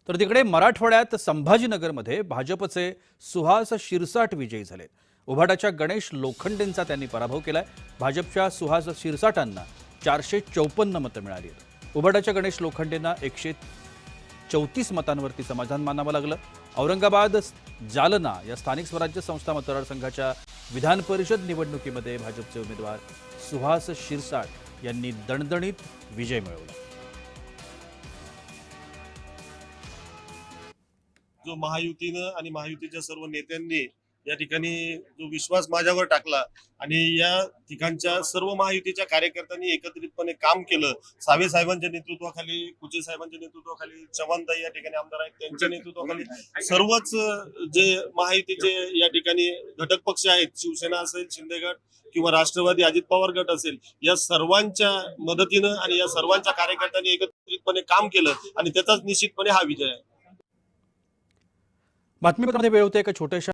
तर तिकडे मराठवाड्यात संभाजीनगरमध्ये भाजपचे सुहास शिरसाट विजयी झाले। उभाटाच्या गणेश लोखंडेंचा त्यांनी पराभव केलाय। भाजपच्या सुहास शिरसाटांना 454 मतं मिळाली आहेत। उभाटाच्या गणेश लोखंडेंना 134 मतांवरती समाधान मानावं लागलं। औरंगाबाद जालना या स्थानिक स्वराज्य संस्था मतदारसंघाच्या विधान परिषद निवडणुकीमध्ये भाजपचे उमेदवार सुहास शिरसाट यांनी दणदणीत विजय मिळवला। जो महायुतीनं आणि महायुतीच्या सर्व नेत्यांनी या ठिकाणी जो विश्वास माझ्यावर टाकला आणि या ठिकाणच्या सर्व महायुतीच्या कार्यकर्त्यांनी एकत्रितपणे काम केलं। सावे साहेबांच्या नेतृत्वाखाली, कुचे साहेबांच्या नेतृत्वाखाली, चव्हाणताई या ठिकाणी आमदार आहेत त्यांच्या नेतृत्वाखाली सर्वच जे महायुतीचे या ठिकाणी घटक पक्ष आहेत, शिवसेना असेल, शिंदे गट किंवा राष्ट्रवादी अजित पवार गट असेल, या सर्वांच्या मदतीनं आणि या सर्वांच्या कार्यकर्त्यांनी एकत्रितपणे काम केलं आणि त्याचाच निश्चितपणे हा विजय आहे। बातमीपत्रामध्ये वेळ होते एका छोट्याशा